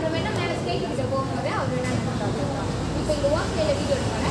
அப்புறமேட்டா மேலே ஸ்டேஜ் கிட்ட போகும்போது அவர் என்னென்னு பண்ணுறாங்க. இப்போ இந்த ஒர்க் பிளேல வீடியோ எடுப்பாங்க.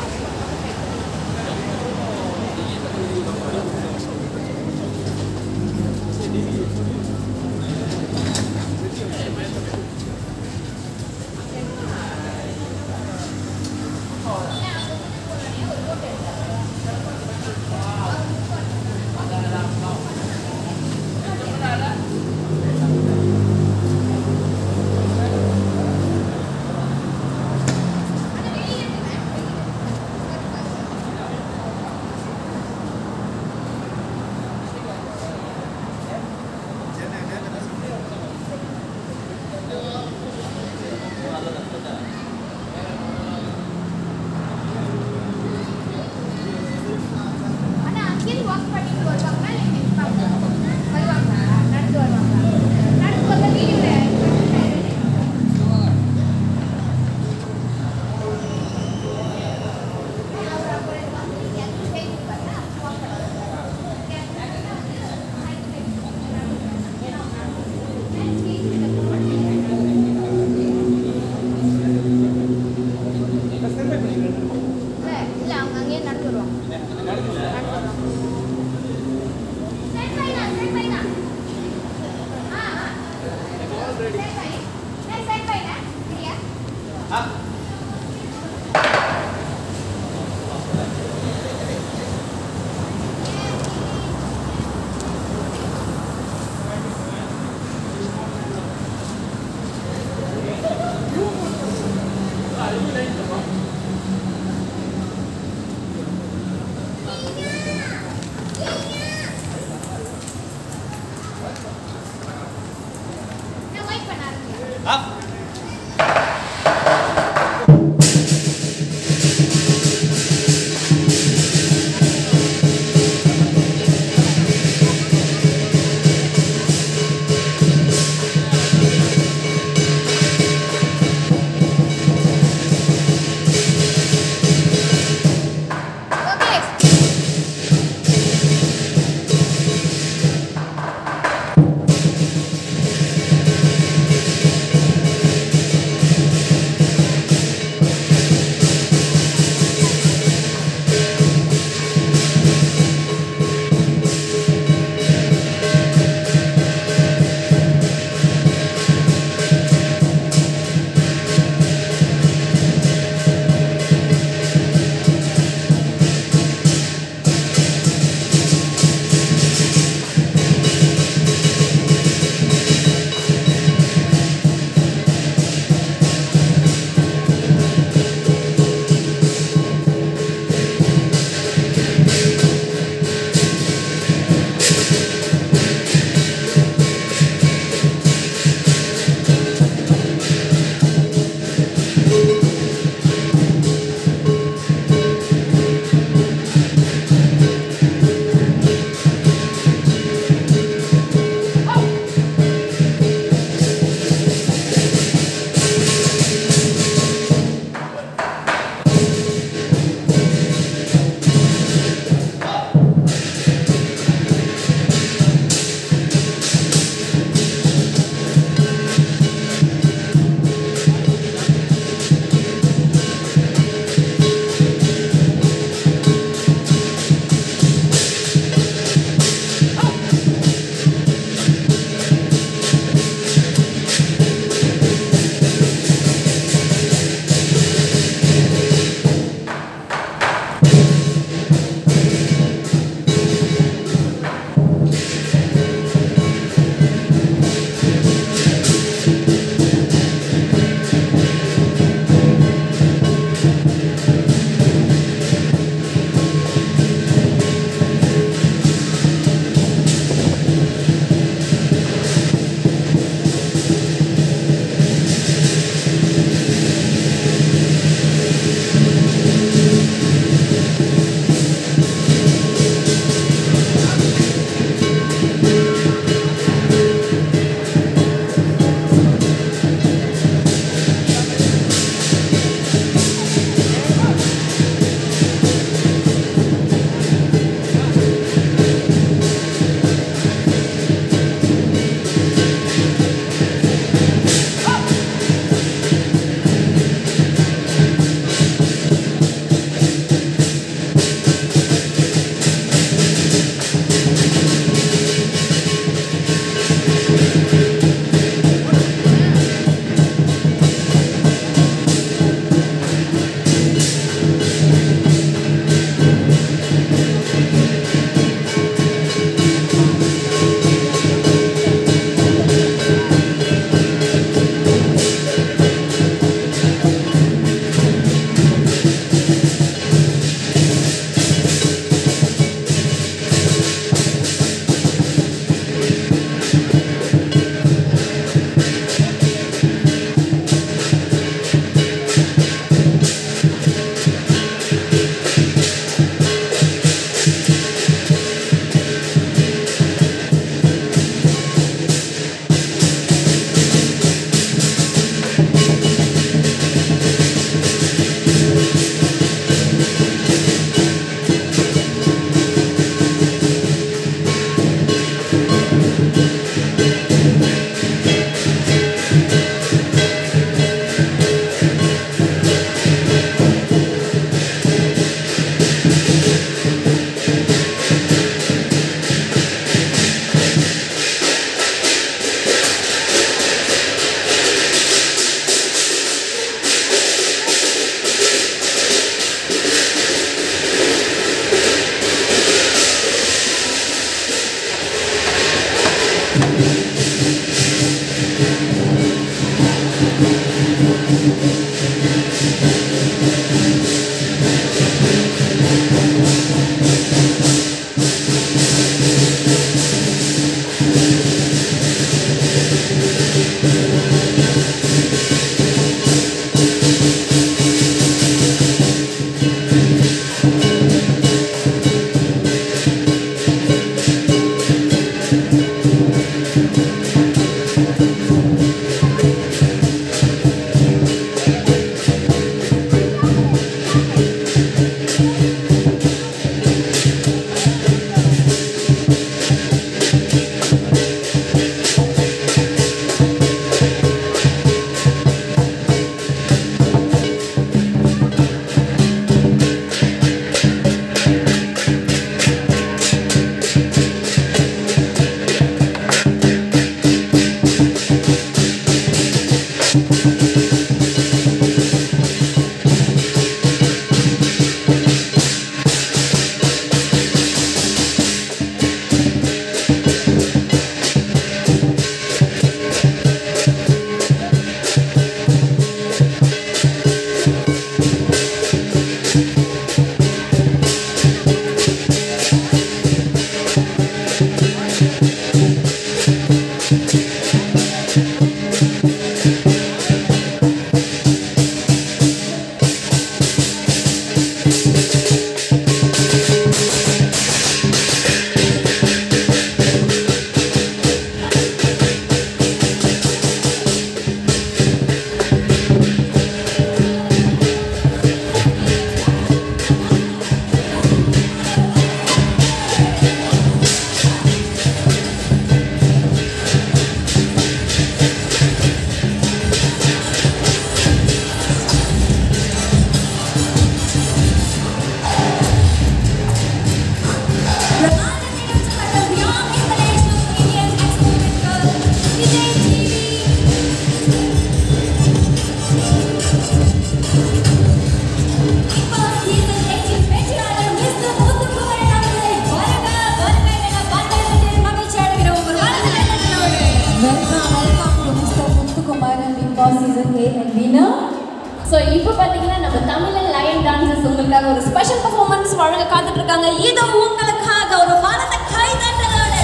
ஸோ இப்போ பார்த்தீங்கன்னா நம்ம தமிழ் லயன் டான்சர்ஸ் உங்களுக்காக ஒரு ஸ்பெஷல் பர்ஃபார்மன்ஸ் வழங்க காத்துட்டு இருக்காங்க. இது உங்களுக்காக ஒரு பலத்த கைதட்டலோட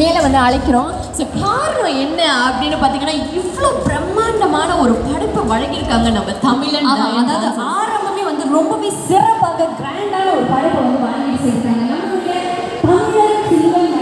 மேலே வந்து அழைக்கிறோம். ஸோ காரணம் என்ன அப்படின்னு பார்த்தீங்கன்னா, இவ்வளோ பிரம்மாண்டமான ஒரு படைப்பை வழங்கியிருக்காங்க நம்ம தமிழன். அதாவது ஆரம்பமே வந்து ரொம்பவே சிறப்பாக கிராண்டான ஒரு படைப்பை வந்து வழங்கி செய்கிறாங்க நம்மளுடைய தமிழர் சில்வன்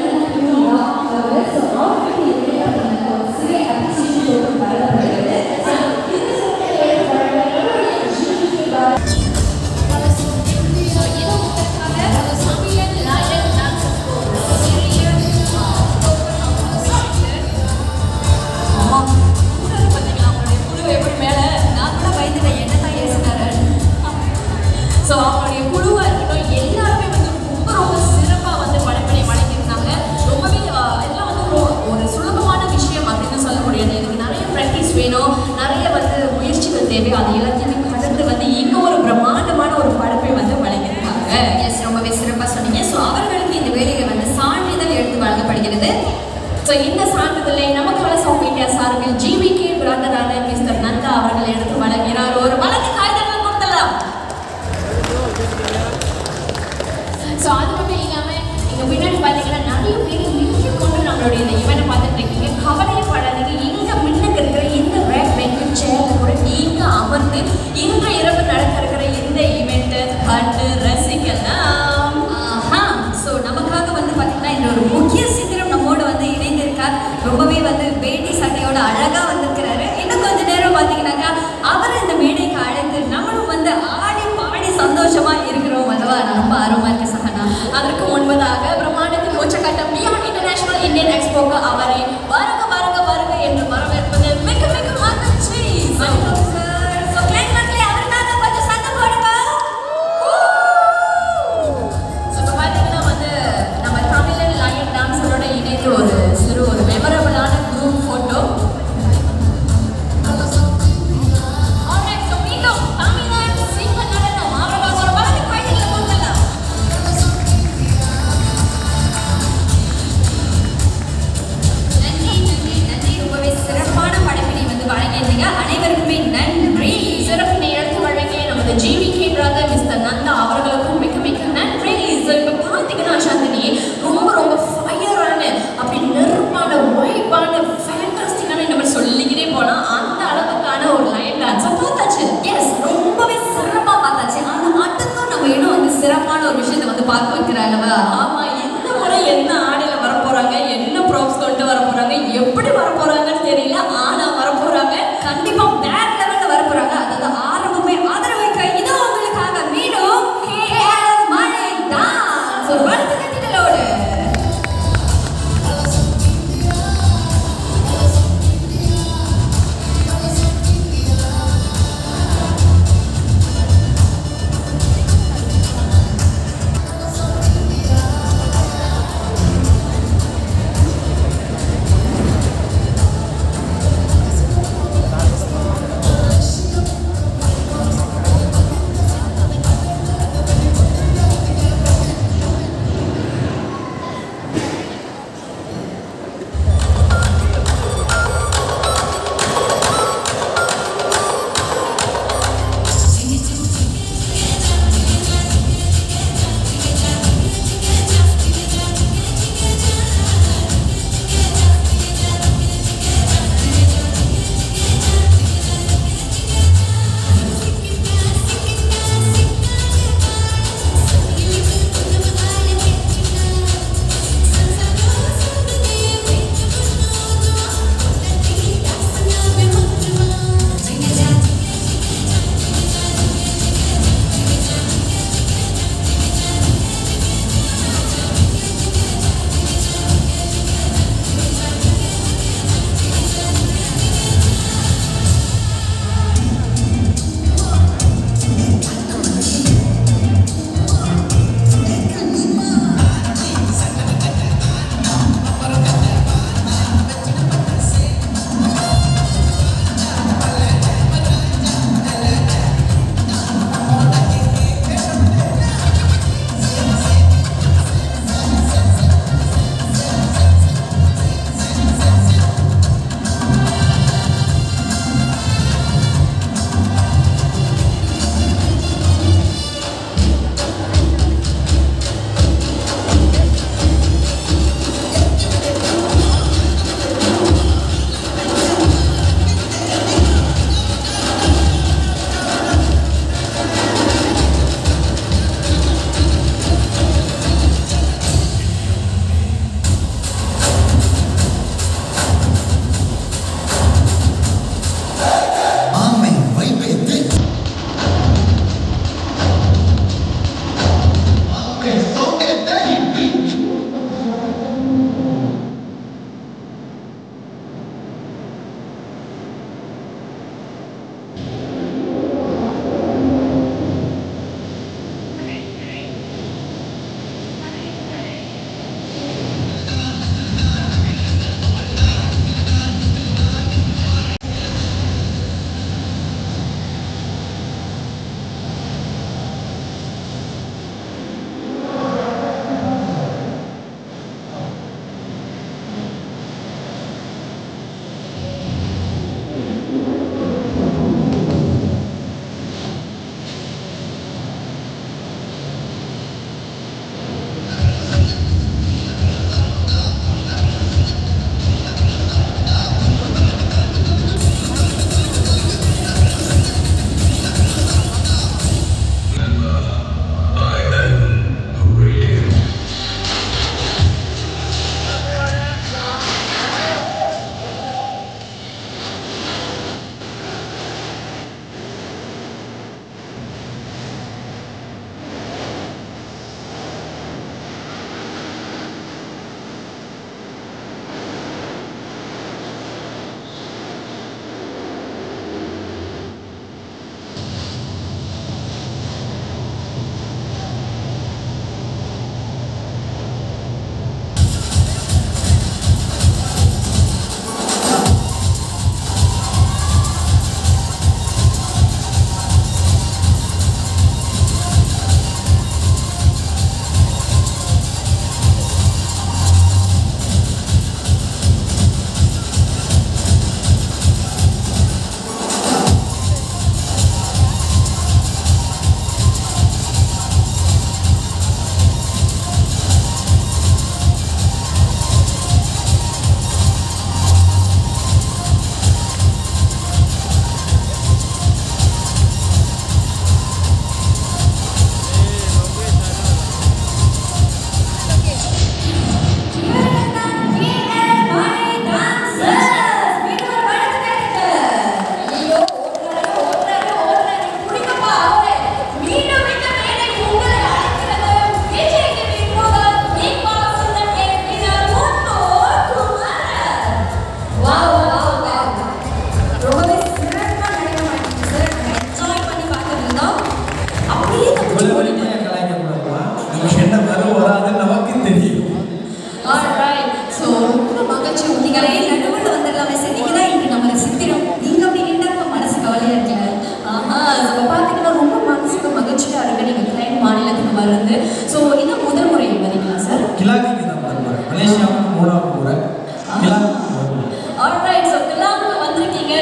ஸோ அவங்களுடைய குழுவாக இருக்கட்டும் எல்லாருமே வந்து ரொம்ப ரொம்ப சிறப்பாக வந்து படைப்பனை வழங்கியிருந்தாங்க. ரொம்பவே எல்லாம் வந்து ஒரு சுலபமான விஷயம் அப்படின்னு சொல்ல முடியாது. இதுக்கு நிறைய ப்ராக்டிஸ் வேணும், நிறைய வந்து முயற்சிகள் தேவை. அது எல்லாத்தையுமே கடந்து வந்து இங்கே ஒரு பிரம்மாண்டமான ஒரு படைப்பை வந்து வழங்கியிருக்காங்க. எஸ், ரொம்பவே சிறப்பாக சொன்னீங்க. ஸோ அவர்களுக்கு இந்த வேலையை வந்து சான்றிதழ் எடுத்து வழங்கப்படுகிறது. ஸோ இந்த சான்றிதழை நம்ம கலர்ஸ் ஆஃப் இந்தியா சார்பில் ஜிவிகே பிராண்டரான மிஸ்டர் நந்தா அவர்கள் எடுத்து வழங்கினார். ஒரு வழக்கு காகிதங்கள் கொடுத்தலாம். ஸோ அது மட்டும் இல்லாமல் எங்கள் பின்னாடி பார்த்தீங்கன்னா நிறைய பேர் நின்று கொண்டு நம்மளுடைய இந்த இவனை பார்த்துட்டு இருக்கீங்க. கவலையப்படாதீங்க. இங்கே முன்னுக்கு இருக்கிற இந்த ரேக் பெஞ்ச் சேரில் கூட நீங்கள் அமர்ந்து இன்று இரவு நடக்க இருக்கிற இந்த இவெண்ட்டை கண்டு ரசிக்கலாம். ஸோ நமக்காக வந்து பார்த்தீங்கன்னா இந்த ஒரு முக்கிய சித்திரம் நம்மோடு வந்து இணைந்திருக்கார். ரொம்பவே வந்து வேட்டி சட்டையோட அழகாக வந்திருக்கிறாரு. இன்னும் கொஞ்ச நேரம் பார்த்தீங்கன்னாக்கா அவர் இந்த மேடைக்கு அழைத்து நம்மளும் வந்து ஆடி பாடி சந்தோஷமாக இருக்கிறோம் அல்லவா? நான் ரொம்ப ஆர்வமாக இருக்கேன் சஹனா. அதற்கு முன்பதாக பிரம்மாண்டத்தின் உச்சக்கட்டம் பியாண்ட் இன்டர்நேஷனல் இந்தியன் எக்ஸ்போக்கு அவரை வருக வருக வருக என்று வரவேற்பது மிக மிக மகிழ்ச்சி. பார்த்தீங்கன்னா வந்து நம்ம தமிழன் லயன் டான்ஸரோட இணைந்து ஒரு சிறு ஒரு மெமரபிளான குரூப் ஃபோட்டோ. அனைவருக்குமே நன்றி. சிறப்பினை எடுத்து வழங்கிய நமது ஜிவிகே பிரதர் மிஸ்டர் நந்தா அவர்களுக்கும் மிக மிக நன்றி. இப்போ பார்த்தீங்கன்னா சாந்தினி ரொம்ப ரொம்ப ஃபயரான அப்படி நெருப்பான வைப்பான ஃபேண்டாஸ்டிக்கான நம்ம சொல்லிக்கிட்டே போனால் அந்த அளவுக்கான ஒரு லைன் டான்ஸை பார்த்தாச்சு. எஸ், ரொம்பவே சிறப்பாக பார்த்தாச்சு. ஆனால் அடுத்தும் நம்ம இன்னும் வந்து சிறப்பான ஒரு விஷயத்தை வந்து பார்க்க வைக்கிறாங்களா? ஆமாம், இந்த முறை என்ன ஆடையில் வரப்போகிறாங்க, என்ன ப்ராப்ஸ் கொண்டு வர போகிறாங்க, எப்படி வர போகிறாங்கன்னு தெரியல. ஆனால் வர போகிறாங்க கண்டிப்பாக.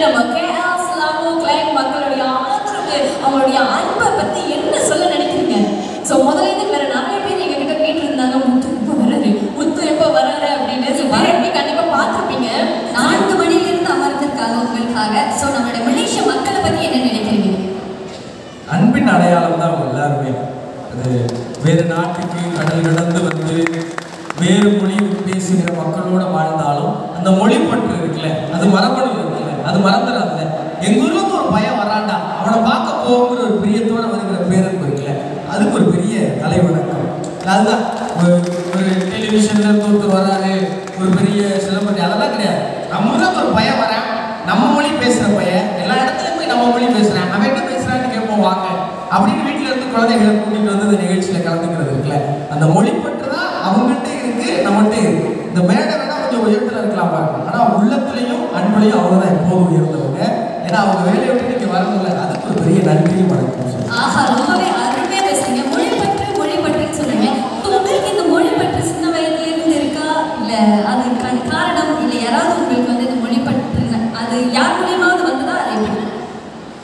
நம்ம கேஎல் ஸ்லாமோ கிளைங் மக்களுடைய ஆதரவு, அவங்களுடைய அன்பை பத்தி என்ன சொல்ல நினைக்கிறீங்க? ஸோ முதல்ல வேற நிறைய பேர் எங்ககிட்ட கேட்டிருந்தாங்க, முத்து எப்போ வராரு, முத்து எப்போ வராரு அப்படின்னு. வரப்பி கண்டிப்பா பார்த்துருப்பீங்க. 4 மணிலிருந்து அமர்ந்திருக்காங்க உங்களுக்காக. ஸோ நம்மளுடைய மலேசிய மக்களை பத்தி என்ன நினைக்கிறீங்க? அன்பின் அடையாளம் தான் அவங்க எல்லாருமே. அது வேறு நாட்டுக்கு கடல் கடந்து வந்து வேறு மொழி பேசுகிற மக்களோட வாழ்ந்தாலும் அந்த மொழி பற்று இருக்குல்ல, அது மரபணு இருக்குல்ல, அது மறந்துடாதுல்ல. எங்கள் ஊர்ல ஒரு பையன் வராண்டா, அவனை பார்க்க போகிற ஒரு பிரியத்தோட வருகிற பேருக்கு இருக்குல்ல, அதுக்கு ஒரு பெரிய தலைவணக்கம். அதுதான் ஒரு டெலிவிஷன்ல இருந்து ஒருத்தர் வராரு, ஒரு பெரிய செலிபிரிட்டி, அதெல்லாம் கிடையாது. நம்ம ஊரில் ஒரு பையன் வரேன், நம்ம மொழி பேசுகிற பையன், எல்லா இடத்துலையும் போய் நம்ம மொழி பேசுகிறேன், அவன் என்ன பேசுகிறான்னு கேட்போம் வாங்க அப்படின்னு வீட்டில் இருந்து குழந்தைகளை கூட்டிகிட்டு வந்து இந்த நிகழ்ச்சியில் கலந்துக்கிறது இருக்குல்ல, அந்த மொழி பற்று தான் அவங்ககிட்ட இருக்கு, நம்மகிட்ட இருக்கு. இந்த மேடை வேணா கொஞ்சம் உயரத்தில் இருக்கலாம் பாருங்க, ஆனால் உள்ளத்துலையும் அன்புலையும் அவங்க தான் எப்போதும் உயர்ந்தவங்க. ஏன்னா அவங்க வேலையை விட்டு நீங்க வரணும்ல, அதுக்கு ஒரு பெரிய நன்றியும் வணக்கம். ஆஹா, ரொம்பவே அருமையா பேசுறீங்க. மொழி பற்றுன்னு சொல்லுங்க. உங்களுக்கு இந்த மொழி பற்று சின்ன வயதுல இருந்து இருக்கா, இல்ல அது காரணம், இல்ல யாராவது உங்களுக்கு வந்து இந்த மொழி பற்று அது யார் மூலியமாவது வந்ததா? அது எப்படி?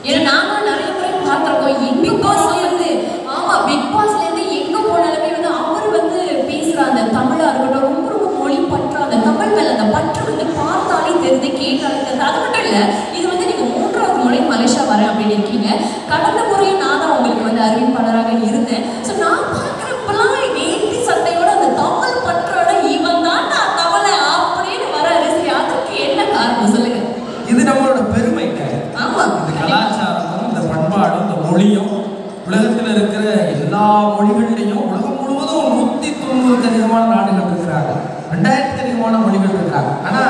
ஏன்னா நாங்களும் நிறைய முறை பார்த்துருக்கோம். பிக் பாஸ்ல இருந்து, ஆமா, பிக் பாஸ்ல இருந்து எங்க போனாலுமே வந்து அவர் வந்து பேசுற அந்த தமிழா இருக்கட்டும், ரொம்ப ரொம்ப மொழி பற்று, அந்த தமிழ் மேல அந்த பற்று வந்து பார்த்தாலே தெரியுது, கேட்டாலே தெரியுது. அது மட்டும் இல்ல, இது வந்து நீங்க 3வது முறை மலேசியா வரேன் அப்படின்னு இருக்கீங்க. கடந்த முறையும் நான் தான் உங்களுக்கு வந்து அறிவிப்பாளராக இருந்தேன். ஸோ நான் பார்க்குறப்பெல்லாம் வேட்டி சட்டையோட அந்த தமிழ் பற்றோட இவன் தான் நான் தமிழை அப்படின்னு வராரு. சரி, அதுக்கு என்ன காரணம் சொல்லுங்க. இது நம்மளோட பெருமை. ஆமா, இந்த கலாச்சாரமும் இந்த பண்பாடும் இந்த மொழியும் உலகத்தில் இருக்கிற எல்லா மொழிகள்லையும் உலகம் முழுவதும் 190க்கு அதிகமான நாடுகள் இருக்கிறாங்க, 2000க்கு அதிகமான மொழிகள் இருக்கிறாங்க. ஆனா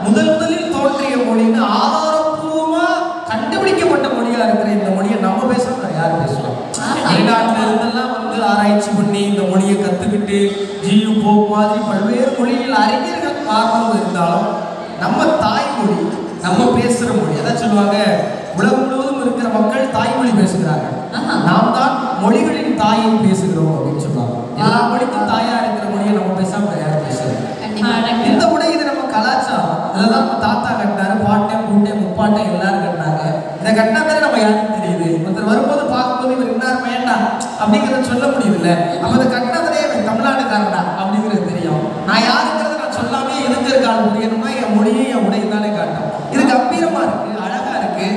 முதலில் தோன்றிய மொழின்னு ஆதாரப்பூர்வமா கண்டுபிடிக்கப்பட்ட மொழியா இருக்கிற இந்த மொழியை நம்ம பேசுறோம், யார் பேசுவோம்? வெளிநாட்டுல இருந்தெல்லாம் வந்து ஆராய்ச்சி பண்ணி இந்த மொழியை கத்துக்கிட்டு ஜியு போக் மாதிரி பல்வேறு மொழியில் அறிஞர்கள் காரணம் இருந்தாலும் நம்ம தாய்மொழி, நம்ம பேசுற மொழி, அதான் சொல்லுவாங்க, உலகம் முழுவதும் இருக்கிற மக்கள் தாய்மொழி பேசுகிறாங்க, நாம் தான் மொழிகளின் தாயை பேசுகிறோம் அப்படின்னு சொல்லுவாங்க. எல்லா மொழிக்கும் தாயா இருக்கிற மொழியை நம்ம பேசாம யாரும் பேசுறோம். இந்த மொழி இது நம்ம கலாச்சாரம். இதெல்லாம் நம்ம தாத்தா கட்டினாரு, பாட்டன் பூட்டன் முப்பாட்டன் எல்லாரும் கட்டினாங்க. இதை கட்டினா தானே நம்ம யாருக்கும் தெரியுது. ஒருத்தர் வரும்போது பார்க்கும்போது இவர் இன்னார் வேண்டாம் அப்படிங்கிறத சொல்ல முடியுதுல்ல. அப்ப அதை கட்டினதே இவன் தமிழ்நாடுக்காரனா அப்படிங்கிறது தெரியும். நான் யாருங்கிறத நான் சொல்லாமே எதுக்கு இருக்கான்னு புரியணும்னா என் மொழியை என் உடையும் தானே காட்டும். இது கம்பீரமா இருக்கு, அழகா இருக்கு,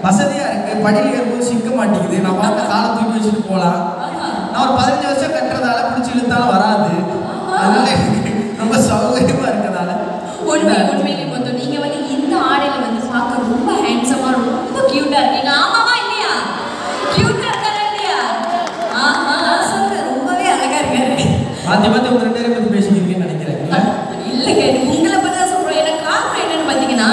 வசதியா இருக்கு, படியில இருக்கும்போது சிக்க மாட்டேங்குது. நான் பார்த்த காலை தூக்கி வச்சுட்டு போகலாம். நான் ஒரு 15 வருஷம் கட்டுறதால பிடிச்சி இழுத்தாலும் வராது. அதனால ரொம்ப சௌகரியமா இருக்கிறதால உண்மையிலே பார்த்தோம். நீங்க வந்து இந்த ஆடையில வந்து பார்க்க ரொம்ப ஹேண்ட்ஸமா, ரொம்ப கியூட்டா இருக்கீங்க. ஆமாவா இல்லையா? கியூட்டா இருக்காரா இல்லையா? சொல்றேன், ரொம்பவே அழகா இருக்காரு. மாத்தி மாத்தி உங்க 2 பேரை பத்தி பேசிக்கிறீங்கன்னு நினைக்கிறேன். இல்லைங்க, உங்களை பத்தி தான் சொல்றோம். எனக்கு காரணம் என்னன்னு பார்த்தீங்கன்னா,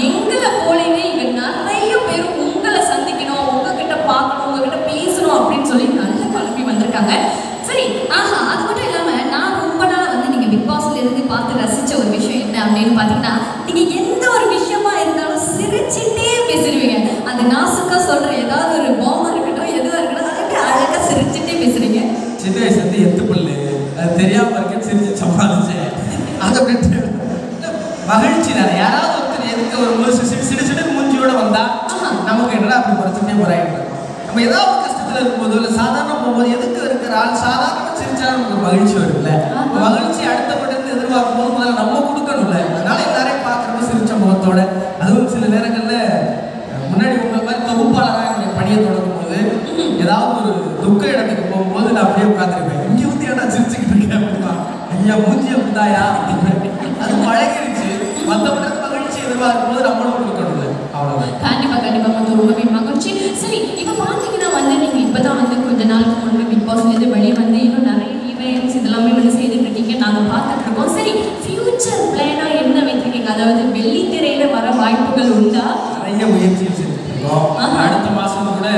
எங்களை போலவே இங்க நிறைய பேர் உங்களை சந்திக்கணும், உங்ககிட்ட பார்க்கணும், உங்ககிட்ட பேசணும் அப்படின்னு சொல்லி நல்ல கிளம்பி வந்திருக்காங்க. சரி, ஆஹா, அது மட்டும் இல்லாம நான் ரொம்ப நாள் வந்து நீங்க பிக் பாஸ்ல இருந்து பார்த்து ரசிச்ச ஒரு விஷயம் என்ன அப்படின்னு பாத்தீங்கன்னா, நீங்க எந்த ஒரு விஷயமா இருந்தாலும் சிரிச்சுட்டே பேசுறீங்க. அந்த நாசுக்கா சொல்ற ஏதாவது ஒரு பாமா இருக்கட்டும், எதுவா இருக்கட்டும், அதுக்கு அழகா சிரிச்சுட்டே பேசுறீங்க. சின்ன வயசுல இருந்து எத்து பல்லு, அது தெரியாம இருக்க சிரிச்சு சமாளிச்சேன். அதை விட்டு மகிழ்ச்சி தானே. யாராவது ஒருத்தர் எதுக்கு ஒரு சிடு மூஞ்சியோட வந்தா நமக்கு என்னடா அப்படி குறைச்சிட்டே போறாங்க. நம்ம ஏதாவது கஷ்டத்துல இருக்கும்போது இல்லை சாதாரண போகும்போது எதுக்கு இருக்கிற ஆள் சாதாரண சிரிச்சா நமக்கு மகிழ்ச்சி வரும்ல. மகிழ்ச்சி அடுத்த மட்டும் எதிர்பார்க்கும் போது முதல்ல நம்ம கொடுக்கணும்ல. அதனால எல்லாரையும் பார்க்கறது சிரிச்ச முகத்தோட. அதுவும் சில நேரங்கள்ல முன்னாடி உங்களை மாதிரி தொகுப்பாளராக என்னுடைய பணியை தொடங்கும் போது ஏதாவது ஒரு துக்க இடத்துக்கு போகும்போது நான் அப்படியே உட்காந்துருப்பேன். இங்கே வந்து ஏன்னா சிரிச்சுக்கிட்டு இருக்கேன் அப்படின்னா, ஐயா மூஞ்சி அப்படிதாயா அப்படின்னு. அது பழகிடுச்சு. மற்றவங்களுக்கு மகிழ்ச்சி எதிர்பார்க்கும் போது நம்மளும் கொடுக்கணும்ல. அவ்வளவுதான். கண்டிப்பா வந்து ரொம்பவே மகிழ்ச்சி. சரி, இப்ப பாத்தீங்கன்னா வந்து நீங்க இப்பதான் வந்து கொஞ்ச நாளுக்கு முன்பு பிக் பாஸ்ல இருந்து வெளியே வந்து இன்னும் நிறைய ஈவெண்ட்ஸ் இதெல்லாமே வந்து செய்துட்டு இருக்கீங்க, நாங்க பார்த்துட்டு இருக்கோம். சரி, ஃபியூச்சர் பிளானா என்ன வைத்திருக்கீங்க? அதாவது வெள்ளித்திரையில வர வாய்ப்புகள் உண்டா? நிறைய முயற்சிகள் செஞ்சுட்டு இருக்கோம். அடுத்த மாசம் கூட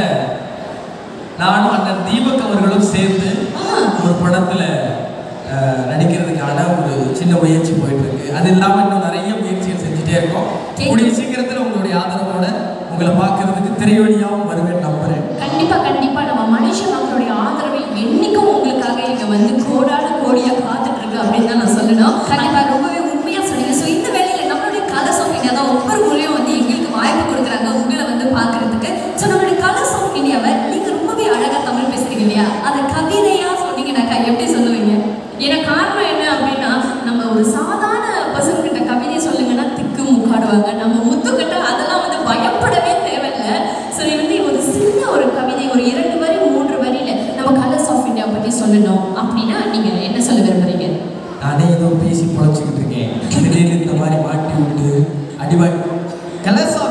நானும் அண்ணன் தீபக் அவர்களும் சேர்ந்து ஒரு படத்துல நடிக்கிறதுக்கான ஒரு சின்ன முயற்சி போயிட்டு இருக்கு. அது இல்லாம இன்னும் நிறைய முயற்சிகள் செஞ்சுட்டே இருக்கோம். கூடிய சீக்கிரத்தில் உங்களுடைய ஆதரவோட உங்களை பார்க்கறதுக்கு திரைவழியாகவும் வருவேன் நம்புறேன். கண்டிப்பா நம்ம மலேசிய மக்களுடைய ஆதரவை என்னைக்கும் உங்களுக்காக இங்க வந்து கோடான கோடியா காத்துட்டு இருக்கு அப்படின்னு தான் நான் சொல்லணும். கண்டிப்பா ரொம்பவே உண்மையா சொன்னீங்க. ஸோ இந்த வேலையில நம்மளுடைய கதை சொன்னீங்க, அதான் ஒவ்வொரு முறையும் வந்து எங்களுக்கு வாய்ப்பு கொடுக்குற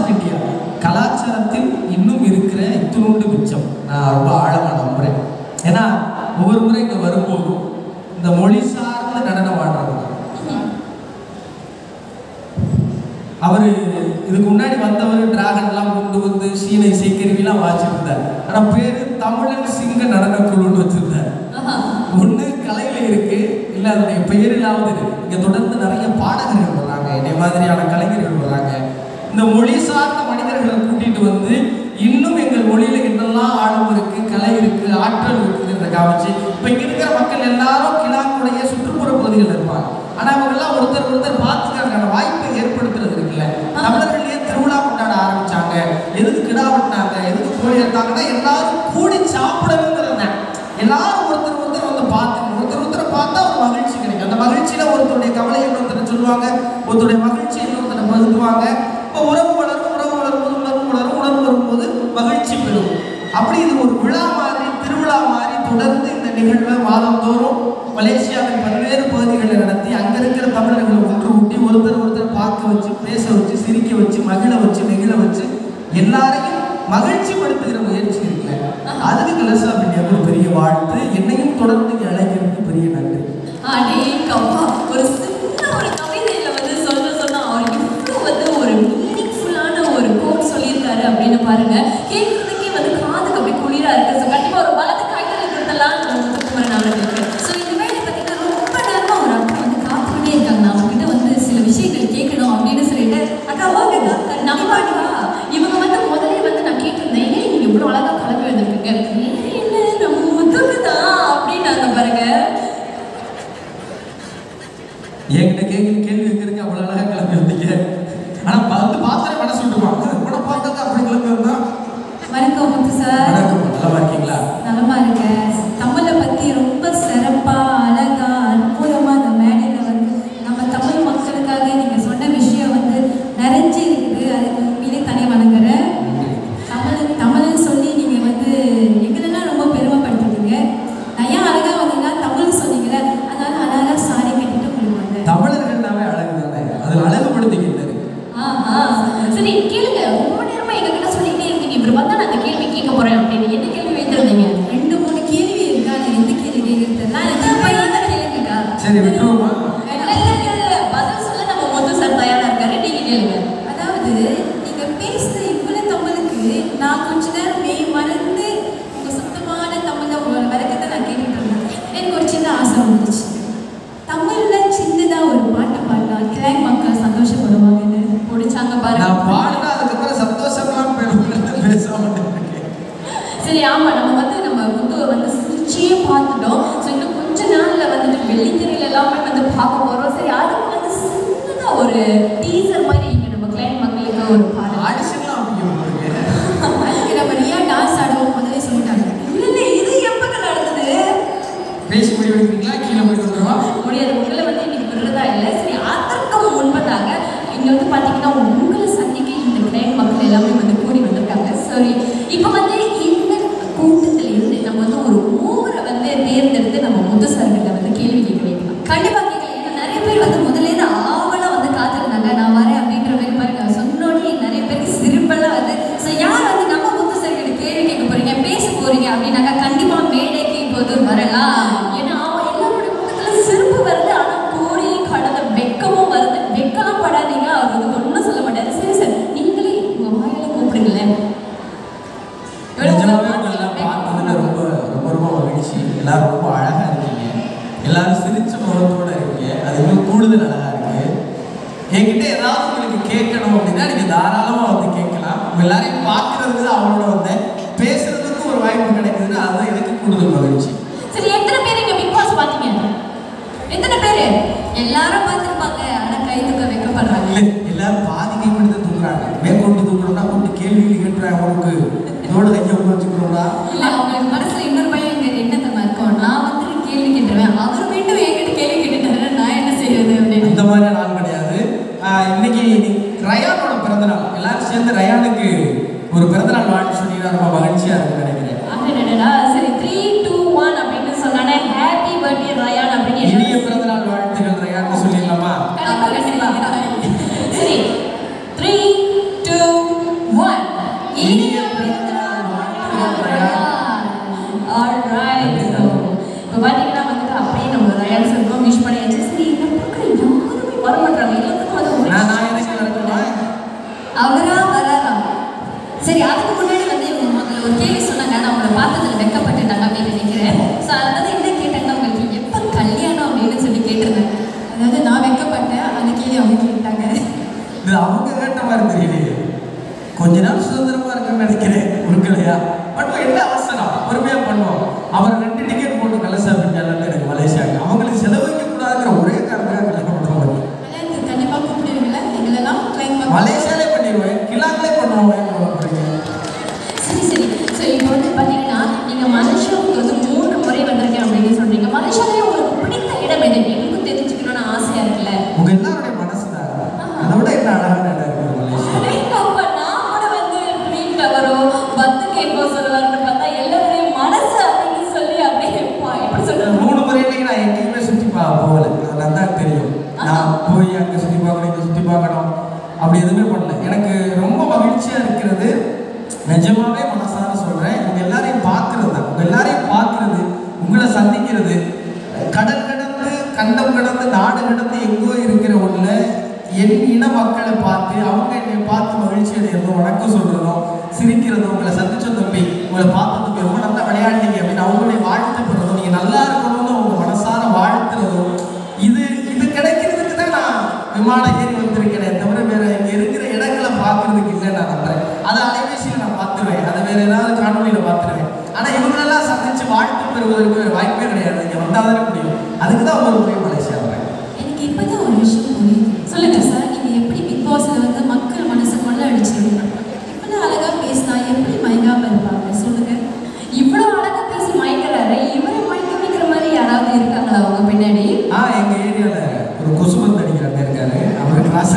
ஆஃப் இந்தியா கலாச்சாரத்தில் இன்னும் இருக்கிற இத்துணூண்டு மிச்சம் நான் ரொம்ப ஆழமாக நம்புகிறேன். ஏன்னா ஒவ்வொரு முறை இங்கே வரும்போதும் இந்த மொழி சார்ந்த நடனம் ஆடுறது அவர் இதுக்கு முன்னாடி வந்தவர் டிராகன்லாம் கொண்டு வந்து சீன இசைக்கருவிலாம் வாசிச்சிருந்தார். ஆனால் பேர் தமிழன் சிங்க நடனக்குழுன்னு வச்சிருந்தார். ஒன்று கலையில் இருக்கு, இல்லை அதனுடைய பெயரிலாவது இருக்கு. இங்கே தொடர்ந்து நிறைய பாடகர்கள் வர்றாங்க, என்னை மாதிரியான கலைஞர்கள் வர்றாங்க. இந்த மொழி சார்ந்த மனிதர்களை கூட்டிட்டு வந்து இன்னும் எங்கள் மொழியில என்னெல்லாம் ஆழம் இருக்கு, கலை இருக்கு, ஆற்றல் இருக்குங்கிறத காமிச்சு இப்போ இங்கே இருக்கிற மக்கள் எல்லாரும் கிழாக்குடைய சுற்றுப்புற பகுதிகள் இருப்பாங்க. ஆனால் அவங்கெல்லாம் ஒருத்தர் பார்த்துக்கிறதுக்கான வாய்ப்பை ஏற்படுத்துறது இருக்குல்ல. தமிழர்களே திருவிழா கொண்டாட ஆரம்பிச்சாங்க. எதுக்கு கிடா வெட்டினாங்க, எதுக்கு கோழி எடுத்தாங்கன்னா எல்லாரும் கூடி சாப்பிடணுங்கிறது. எல்லாரும் ஒருத்தர் வந்து பார்த்துக்கணும். ஒருத்தரை பார்த்தா ஒரு மகிழ்ச்சி கிடைக்கும். அந்த மகிழ்ச்சியில ஒருத்தருடைய கவலை இன்னொருத்தரை சொல்லுவாங்க, ஒருத்தருடைய மகிழ்ச்சி இன்னொருத்தரை பகிர்ந்துவாங்க. இப்போ உறவு வளரும் வரும்போது மகிழ்ச்சி பெறும். அப்படி இது ஒரு விழா மாதிரி, திருவிழா மாதிரி தொடர்ந்து இந்த நிகழ்வை மாதந்தோறும் மலேசியாவின் பல்வேறு பகுதிகளில் நடத்தி அங்கே இருக்கிற தமிழர்களை ஒன்று கூட்டி ஒருத்தர் பார்க்க வச்சு, பேச வச்சு, சிரிக்க வச்சு, மகிழ வச்சு, நெகிழ வச்சு எல்லாரையும் மகிழ்ச்சி படுத்துகிற முயற்சி இருக்குல்ல, அதுக்கு கலர்ஸ் ஆஃப் இந்தியாவுக்கு ஒரு பெரிய வாழ்த்து. என்னையும் தொடர்ந்து இங்கே அழைக்கிறதுக்கு பெரிய நன்றி. ஒரு சின்ன ஒரு கவிதையில வந்து சொன்னா அவர் இவ்வளவு வந்து ஒரு மீனிங்ஃபுல்லான ஒரு கோட் சொல்லியிருக்காரு அப்படின்னு பாருங்க. கேட்கறதுக்கே வந்து காதுக்கு அப்படி குளிரா இருக்கு. ஸோ கண்டிப்பா ஒரு வலது கையில் கொடுத்தலாம் முத்துக்குமரன் அவர்களுக்கு. ஸோ இந்த வேலை பார்த்தீங்கன்னா ரொம்ப நேரமா ஒரு அக்கா வந்து காத்துக்கிட்டே இருக்காங்க. நான் அவங்ககிட்ட வந்து சில விஷயங்கள் கேட்கணும் அப்படின்னு சொல்லிட்டு, அக்கா வாங்க நம்பாடுவா. இவங்க வந்து முதலே வந்து நான் கேட்டிருந்தேன், ஏன் நீங்க இவ்வளவு அழகா கிளம்பி வந்திருக்கீங்க, என்ன நம்ம முத்துக்குதான் அப்படின்னாங்க பாருங்க. என்கிட்ட கேள்வி வைக்கிறதுக்கு அவ்வளோ அழகாக கிளம்பி வந்தீங்க. ஆனால் பார்த்து மனசு விட்டுவாங்க. கூட பார்த்தாக்க அப்படி கிளம்பி வந்தா. வணக்கம் முத்து சார். வணக்கம், நலமா இருக்கீங்களா? நலமா இருக்கேன். தமிழை பற்றி ரொம்ப சிறப்பாக அழகா அற்புதமாக அந்த மேடையில் வந்து நம்ம தமிழ் மக்களுக்காக நீங்கள் சொன்ன விஷயம் வந்து நிறைஞ்சு இருக்குது. அதுக்கு உண்மையிலே தனி வணங்குறேன். தமிழ்னு சொல்லி நீங்கள் வந்து எங்களெல்லாம் ரொம்ப பெருமைப்படுத்திட்டீங்க. நான் ஏன் அழகாக வந்தீங்கன்னா தமிழ் சொன்னீங்களே, அதனால அழகாக சாரி கட்டிட்டு உங்களுக்கு வந்தேன். தமிழர்கள்னாவே அழகு தானே, அதில் அழகுபடுத்திக்கிட்டு. சரி கேளுங்க, ரொம்ப நேரமா எங்ககிட்ட சொல்லிக்கிட்டே இருக்கீங்க, இப்படி வந்தா நான் அந்த கேள்வி கேட்க போறேன் அப்படின்னு. என்ன கேள்வி வைத்திருந்தீங்க? 2-3 கேள்வி இருக்கா? அது எந்த கேள்வி கேட்கறதுனா கேளுங்கக்கா. சரி விட்டுருவோமா? பதில் சொல்ல நம்ம முத்து சார் தயாரா இருக்காரு, நீங்க கேளுங்க. அதாவது நீங்க பேசுற இவ்வளவு தமிழுக்கு நான் கொஞ்ச நேரம் மறந்து உங்க சுத்தமான தமிழ் உங்களோட விளக்கத்தை நான் கேட்டுட்டு இருந்தேன். எனக்கு ஒரு சின்ன ஆசை வந்துருச்சு. தமிழ்ல சின்னதா ஒரு பாட்டு பாடினா கிளாங் மக்கள் சந்தோஷப்படுவாங்கன்னு முடிச்சாங்க பாருங்க. நான் பாடினா அதுக்கப்புறம் சந்தோஷம்லாம் பேசாம சரி, ஆமா நம்ம வந்து சிரிச்சியே பார்த்துட்டோம். ஸோ இன்னும் கொஞ்ச நாள்ல வந்துட்டு வெள்ளித்திரையில எல்லாமே வந்து பார்க்க போறோம். சரி, அதுக்கு வந்து சின்னதா ஒரு டீசர் மாதிரி இங்க நம்ம கிளைண்ட் மக்களுக்கு ஒரு பாடல் ஆடிஷன்லாம் அதுக்கு நம்ம ரியா டான்ஸ் ஆடுவோம் முதலே சொல்லிட்டாங்க. இல்லை இது எப்போ நடந்தது? பேசி முடிவு எடுக்கிறீங்களா? கீழே போய் வந்துடுவா முடியாது, உங்களை வந்து இன்னைக்கு விடுறதா இல்லை. சரி, அதற்கும் முன்பதாக இங்க வந்து பார்த்தீங்கன்னா உங்களை சந்திக்க இந்த கிளைண்ட் மக்கள் எல்லாமே வந்து கூடி வந்திருக்காங்க. சரி, இப்போ வந்து இந்த கூட்டத்தில் இருந்து நம்ம வந்து ஒரு மூவரை வந்து தேர்ந்தெடுத்து நம்ம முத்து சார்கிட்ட வந்து கேள்வி கேட்க வைக்கலாம். கண்டிப்பாக கேட்கல. ஏன்னா நிறைய பேர் வந்து முதலேருந்து ஆவலாக வந்து காத்திருந்தாங்க, நான் வரேன் அப்படின்ற மாதிரி பாருங்க. சொன்னோடனே நிறைய பேருக்கு சிரிப்பெல்லாம் வந்து ஸோ யார் வந்து நம்ம முத்து சார்கிட்ட கேள்வி கேட்க போறீங்க, பேச போறீங்க அப்படின்னாக்கா கண்டிப்பாக மேடைக்கு இப்போது வரலாம். ஏன்னா எல்லாரோட முகத்தில் சிரிப்பு வருது, ஆனால் கூடி கடந்த வெக்கமும் வருது. வெக்கலாம் படாதீங்க, அவர் வந்து ஒன்றும் சொல்ல மாட்டாரு. சரி சார், நீங்களே உங்கள் வாயில கூப்பிடுங்களேன். பார்த்ததுல ரொம்ப ரொம்ப ரொம்ப மகிழ்ச்சி. எல்லாரும் ரொம்ப அழகா இருக்கீங்க, எல்லாரும் சிரிச்ச முகத்தோட இருக்கீங்க, அது இன்னும் கூடுதல் அழகா இருக்கு. என்கிட்ட ஏதாவது உங்களுக்கு கேட்கணும் அப்படின்னா நீங்க தாராளமா வந்து கேட்கலாம். உங்க எல்லாரையும் பார்க்கறதுக்கு தான் அவங்களோட வந்தேன். பேசுறதுக்கு ஒரு வாய்ப்பு கிடைக்குதுன்னா அதுதான் எனக்கு கூடுதல் மகிழ்ச்சி. சரி, எத்தனை பேர் இங்க பிக் பாஸ் பார்த்தீங்க? எத்தனை பேர்? எல்லாரும் பார்த்துருப்பாங்க, ஆனால் கை தூக்க வைக்கப்படுறாங்க. இல்லை, எல்லாரும் பாதி கைப்படுத்த தூக்குறாங்க. மேற்கொண்டு தூக்குறோம்னா கொண்டு கேள்விகள் கேட்டுறாங்க. உங்களுக்கு இதோட கையை உள்ள வச்சுக்கிறோம்னா இல்லை, அவங்களுக்கு மனசுல இன்னொரு பையன் என்ன தம்மா இருக்கும், நான் வந்து கேள்வி கேட்டுருவேன், அவர் மீண்டும் என்கிட்ட கேள்வி கேட்டுட்டாரு, நான் என்ன செய்யறது அப்படின்னு. இந்த மாதிரி நாள் கிடையாது. இன்னைக்கு ரயானோட பிறந்தநாள். எல்லாரும் சேர்ந்து ரயானுக்கு ஒரு பிறந்தநாள் வாழ்த்து சொன்னீங்கன்னா ரொம்ப மகிழ்ச்சியா இருக்குன்னு நினைக்கிறேன். சரி, 3, 2, 1 அப்படின்னு சொன்னானே ஹாப்பி பர்த்டே ரயான் அப்படின்னு. இனிய பிறந்தநாள் வாழ்த்துக்கள் ரயான்னு சொல்லிடலாமா? சரி, 3, 2, இது அவங்க கேட்ட மாதிரி தெரியலையே. கொஞ்ச நாள் சுதந்திரமா இருக்குன்னு நினைக்கிறேன் உருக்கலையா. பட் என்ன அவசரம், பொறுமையா பண்ணுவோம். அவர் 2 டிக்கெட் போட்டு கலசா விட்டாலும் எனக்கு மலேசியாவுக்கு அவங்களுக்கு செலவழிக்க கூடாதுங்கிற ஒரே காரணத்துக்காக பண்ணுவோம். கண்டிப்பா கூப்பிடுவீங்களா எங்களெல்லாம்? மலேசியாலே பண்ணிடுவேன், கிளாக்லே பண்ணுவோம். சரி சரி. ஸோ இப்போ வந்து பார்த்தீங்கன்னா நீங்கள் மலேசியாவுக்கு வந்து 3 முறை வந்திருக்கேன் அப்படின்னு சொல்றீங்க. மலேசியாவிலே உங்களுக்கு பிடித்த இடம் எது? எங்களுக்கும் தெரிஞ்சுக்கணும்னு ஆசையா இருக்குல்ல. உங்க எல்லாருடைய மனசு தான். அதை விட என்ன அழகான இடம் இருக்குது மலேசியா. நான் கூட வந்து ட்ரீட் கவரோ பத்து கேட்போ சொல்லுவாருன்னு பார்த்தா எல்லாருடைய மனசு அப்படின்னு சொல்லி அப்படியே எப்படி சொல்றது? 3 முறையிலேயே நான் எங்கேயுமே சுற்றி போகல. அதெல்லாம் தான் தெரியும். நான் போய் அங்கே சுற்றி பார்க்கணும், இங்கே சுற்றி பார்க்கணும், அப்படி எதுவுமே பண்ணல. எனக்கு ரொம்ப மகிழ்ச்சியா இருக்கிறது, நிஜமாவே மனசார சொல்றேன், உங்க எல்லாரையும் பார்க்கறது தான். உங்க எல்லாரையும் பார்க்கறது, உங்களை சந்திக்கிறது, கடல் கடந்து கண்டம் கடந்து நாடு கடந்து எங்கோ இருக்கிற ஒண்ணுல என் இன மக்களை பார்த்து அவங்க என்னை பார்த்து மகிழ்ச்சி அடைகிறதும் வணக்கம் சொல்றதும் சிரிக்கிறதும், உங்களை சந்திச்ச தம்பி, உங்களை பார்த்ததுக்கு ரொம்ப நல்லா விளையாடுறீங்க அப்படின்னு அவங்களுடைய வாழ்த்து பெறதும், நீங்க நல்லா இருக்கணும்னு உங்க மனசார வாழ்த்துறதும், இது கிடைக்கிறதுக்கு தான் நான் விமானம் ஏறி வந்திருக்கிறேன். தவிர வேற இங்க இருக்கிற இடங்களை பார்க்கறதுக்கு இல்லை நான் நம்புறேன். அதை அலைபேசியில் நான் பார்த்துருவேன், அதை வேற ஏதாவது காணொலியில் பார்த்துருவேன். ஆனால் இவங்களெல்லாம் சந்திச்சு வாழ்த்து பெறுவதற்கு வாய்ப்பே கிடையாது. இங்கே வந்தாதானே முடியும். அதுக்கு தான் ஒரு முறை மலேசியா வரேன். எனக்கு இப்போதான் ஒரு விஷயம் புரியுது. சொல்லுங்க சார், நீங்கள் எப்படி பிக் பாஸில் வந்து மக்கள் மனசை கொள்ள அடிச்சிருக்கீங்க? இப்போதான் அழகாக பேசினா எப்படி மயங்காமல் இருப்பாங்க சொல்லுங்க. இவ்வளோ அழகாக பேசி மயக்கிறாரு, இவரை மயக்க வைக்கிற மாதிரி யாராவது இருக்காங்களா அவங்க பின்னாடி? எங்க ஏரியாவில் ஒரு கொசுமந்து அடிக்கிறாங்க இருக்காரு. அவர் கிளாஸ்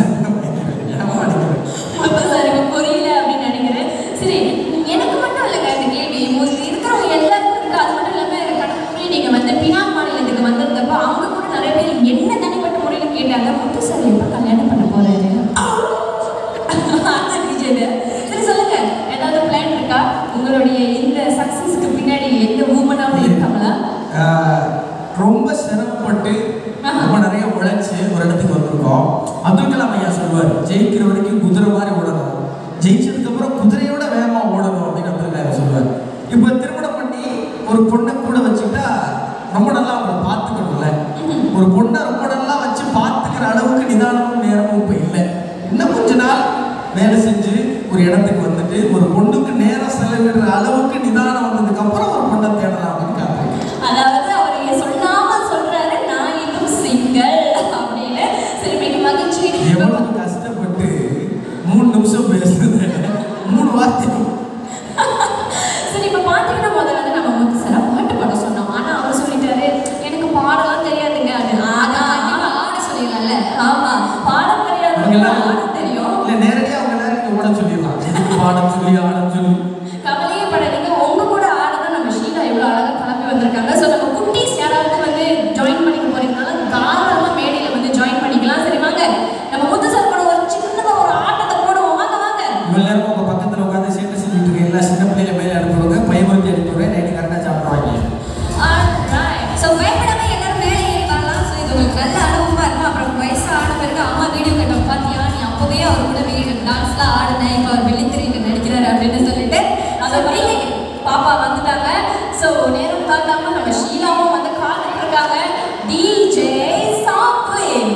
சார் எனக்கு புரியல அப்படின்னு நினைக்கிறேன். சரி, எனக்கு மட்டும் இல்லைங்க இந்த கேள்வி, இருக்கிறவங்க எல்லாருக்கும் இருக்கு. அது மட்டும் இல்லாமல் கடந்த முறை நீங்கள் வந்து பினாங் மாநிலத்துக்கு வந்திருந்தப்போ அவங்க கூட நிறைய பேர் என்ன தனிப்பட்ட முறையில் கேட்டாங்க, முத்து சார் எப்போ கல்யாணம் பண்ண போறாரு? சரி சொல்லுங்க, ஏதாவது பிளான் இருக்கா? உங்களுடைய இந்த சக்சஸ்க்கு பின்னாடி எந்த ஊமனாவது இருக்காங்களா? ரொம்ப சிரமப்பட்டு ரொம்ப நிறைய உழைச்சி ஒரு இடத்துக்கு வந்திருக்கோம். அப்துல் கலாம் ஐயா சொல்லுவார், ஜெயிக்கிற வரைக்கும் குதிரை மாதிரி ஓடணும், ஜெயிச்சதுக்கு அப்புறம் குதிரையோட வேகமா ஓடணும் அப்படின்னு அப்துல் கலாம் சொல்லுவார். இப்போ திருமணம் பண்ணி ஒரு பொண்ணை கூட வச்சுக்கிட்டா ரொம்ப நல்லா அவங்களை பார்த்துக்கணும்ல. ஒரு பொண்ணை ரொம்ப நல்லா வச்சு பார்த்துக்கிற அளவுக்கு நிதானமும் நேரமும் இப்போ இல்லை. இன்னும் கொஞ்ச நாள் வேலை செஞ்சு ஒரு இடத்துக்கு வந்துட்டு ஒரு பொண்ணுக்கு நேரம் செலவிடுற அளவுக்கு நிதானம் வந்ததுக்கு அப்புறம் ஒரு பொண்ணை தேடலாம் அப்படின்னு காத்திருக்கேன். அதாவது அவர் சொல்லாம சொல்றாரு நான் இன்னும் சிங்கிள் அப்படின்னு. சரி, மிக மகிழ்ச்சி. எவ்வளவு கஷ்டப்பட்டு 3 நிமிஷம் பேசுறது 3 வார்த்தை. சரி, இப்போ பார்த்தீங்கன்னா முதல்ல வந்து நம்ம முத்து சார் பாட்டு பாட சொன்னோம். ஆனால் அவர் சொல்லிட்டாரு எனக்கு பாடலாம் தெரியாதுங்க. ஆட சொல்லிடலாம்ல. ஆமா, பாடம் தெரியாது, ஆட தெரியும். இல்லை, நேரடியாக அவங்க எல்லாரும் ஓட சொல்லிடலாம். எதுக்கு பாடம் சொல்லி ஆடம் சொல்லி கவலையே படாதீங்க. உங்க கூட ஆடதான் நம்ம ஷீலா எவ்வளோ அழகாக கிளம்பி வந்திருக்காங்க. ஸோ நம்ம குட்டீஸ் யாராவது வந்து ஜாயின் பண்ணிக்க போறீங்கனால தாராளமாக மேடையில் வந்து ஜாயின் பண்ணிக்கலாம். சரி வாங்க, நம்ம முத்து சார் கூட ஒரு சின்னதாக ஒரு ஆட்டத்தை போடுவோம். வாங்க வாங்க. இவ்வளோ நேரம் உங்கள் பக்கத்தில் உட்காந்து சேட்டை செஞ்சுட்டு இருக்கேன். எல்லா சின்ன பிள்ளைகளை மேலே அனுப்புவாங்க, பயமுறுத்தி அனுப்புவேன், நைட்டு கரெக்டாக சாப்பிடுவாங்க. ஸோ பயப்படாம எல்லாரும் மேலே ஏறி வரலாம். ஸோ இது உங்களுக்கு நல்ல அனுபவமாக இருக்கும். அப்புறம் வயசாக ஆன பிறகு அம்மா வீடியோ கட்ட பார்த்தியா, நீ அப்போவே அவர் கூட டான்ஸ்லாம் ஆடினேன், இப்போ அவர் வெள்ளித்திரையில் நடிக்கிறாரு அப்படின்னு சொல்லிட்டு அதை பாப்பா வந்துட்டாங்க. ஸோ நேரம் தாண்டாம நம்ம ஷீலாவும் வந்து காத்துட்டு இருக்காங்க. டிஜே சாப்ளின்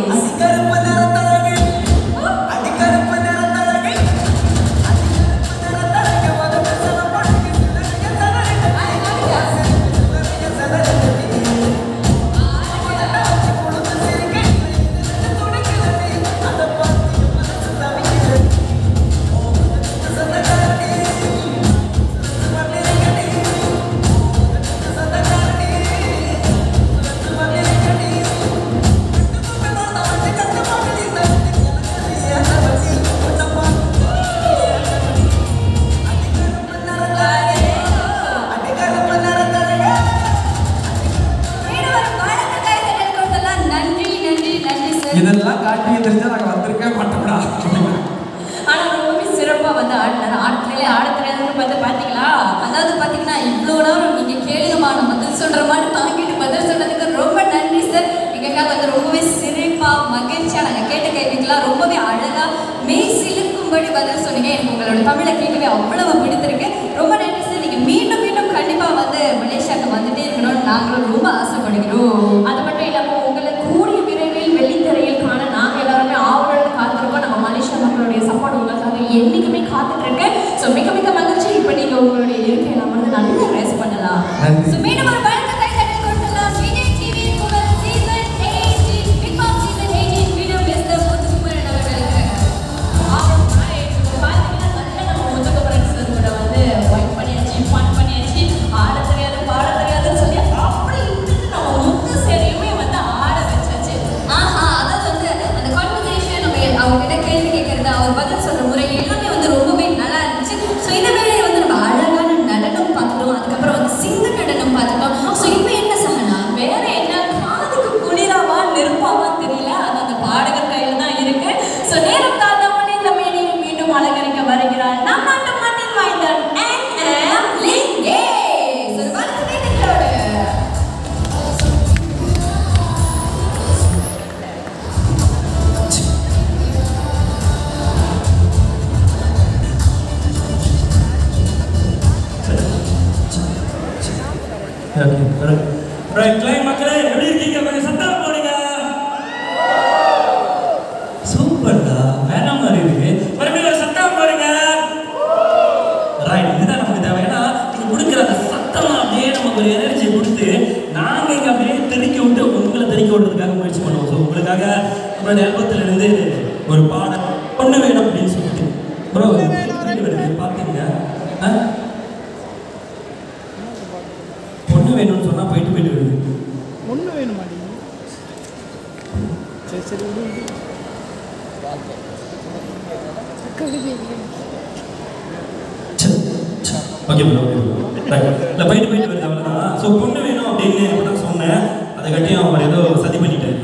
இதெல்லாம் காட்டி தெரிஞ்சா நாங்கள் வந்திருக்கவே மாட்டோம்டா. ஆனால் ரொம்பவே சிறப்பாக வந்து ஆடினார். ஆட தெரியாதுன்னு பார்த்தீங்களா? அதாவது பார்த்தீங்கன்னா இவ்வளோ நேரம் நீங்கள் கேளுங்கம்மா நான் பதில் சொல்கிற மாதிரி தாங்கிட்டு பதில் சொன்னதுக்கு ரொம்ப நன்றி சார். எங்களுக்காக வந்து ரொம்பவே சிறப்பாக மகிழ்ச்சியாக நாங்கள் கேட்ட கேள்விக்கெல்லாம் ரொம்பவே அழகாக மெய் சிலிர்க்கும்படி பதில் சொன்னீங்க. எனக்கு உங்களோட தமிழை கேட்கவே அவ்வளவு பிடித்திருக்கு. ரொம்ப நன்றி சார். நீங்கள் மீண்டும் மீண்டும் கண்டிப்பாக வந்து மலேசியாவுக்கு வந்துட்டே இருக்கணும்னு நாங்களும் ரொம்ப ஆசைப்படுகிறோம். அது மட்டும் இல்லாமல் உங்களை கூடிய விரைவில் வெள்ளித்திரையில் காண நாங்கள் எல்லாருமே ஆவலுடன் காத்திருக்கோம். நம்ம மலேசியா என்னைக்குமே காத்துட்டு இருக்கேன். ஸோ மிக மிக மகிழ்ச்சி. இப்போ நீங்கள் உங்களுடைய இருக்கையில் அமர்ந்து நல்லா ரேஸ் பண்ணலாம். ஸோ மீண்டும் ஒரு பலத்த கை தட்டல் கொடுத்துடலாம். விஜய் டிவி புகழ் season 18 big boss season 18 video best Muthukumaran அவர்களுக்கு. பார்த்தீங்கன்னா நல்லா நம்ம முத்துக்குமரன் சார் கூட வந்து ஒர்க் பண்ணியாச்சு, ஃபன் பண்ணியாச்சு, ஆட தெரியாது பாட தெரியாதுன்னு சொல்லி அப்படி இருந்துட்டு நம்ம முத்து சேரையுமே வந்து ஆட வச்சாச்சு. ஆஹா, அதாவது வந்து அந்த கான்வர்சேஷன் நம்ம அவர்கிட்ட கேள்வி கேட்கறது, அவர் பதில் சொல்ற முறை எல்லாமே வந்து ரொம்பவே நல்லா இருந்துச்சு. ஸோ இந்த வேலையை வந்து நம்ம அழகான நடனம் பார்த்துட்டோம், அதுக்கப்புறம் வந்து சிங்க நடனம் பார்த்துட்டோம். ஸோ இப்போ என்ன சகனா? வேற என்ன காதுக்கு குளிராவா நெருப்பாவான்னு தெரியல. அது அந்த பாடகர் கையில தான் இருக்கு. ஸோ நேரம் தாழ்ந்தவனே இந்த மேடையை மீண்டும் அலங்கரிக்க வருகிறார் நம்ம மண்ணின் மைந்தன் NM லிங்கேஷ். ஒரு பலத்த கை தட்டலோடு. மக்களே எப்படி இருக்கீங்க? கொஞ்சம் சத்தம் போடுங்க. சூப்பர்டா, வேற மாதிரி இருக்கு. மறுபடியும் சத்தம் போடுங்க. ரைட், இதுதான் நமக்கு தேவை. ஏன்னா நீங்க கொடுக்குற அந்த சத்தம் அப்படியே நமக்கு ஒரு எனர்ஜி கொடுத்து நாங்க இங்க அப்படியே தெறிக்க விட்டு உங்களை தெறிக்க விடுறதுக்காக முயற்சி பண்ணுவோம். ஸோ உங்களுக்காக நம்மளோட ஆல்பத்துல இருந்து ஒரு பாடம் பொண்ணு வேணும் அப்படின்னு சொல்லிட்டு ப்ரோ பார்த்தீங்க. பொண்ணு வேணும்னு சொன்னா போயிட்டு வருது. ஒன்று வேணுமாடி? சரி சரி விடு விடு. Okay bro, okay bro. இல்லை போயிட்டு வருது அவ்வளோதான். ஸோ பொண்ணு வேணும் அப்படின்னு நான் சொன்னேன். அதை கட்டியும் அவர் ஏதோ சதி பண்ணிட்டாரு.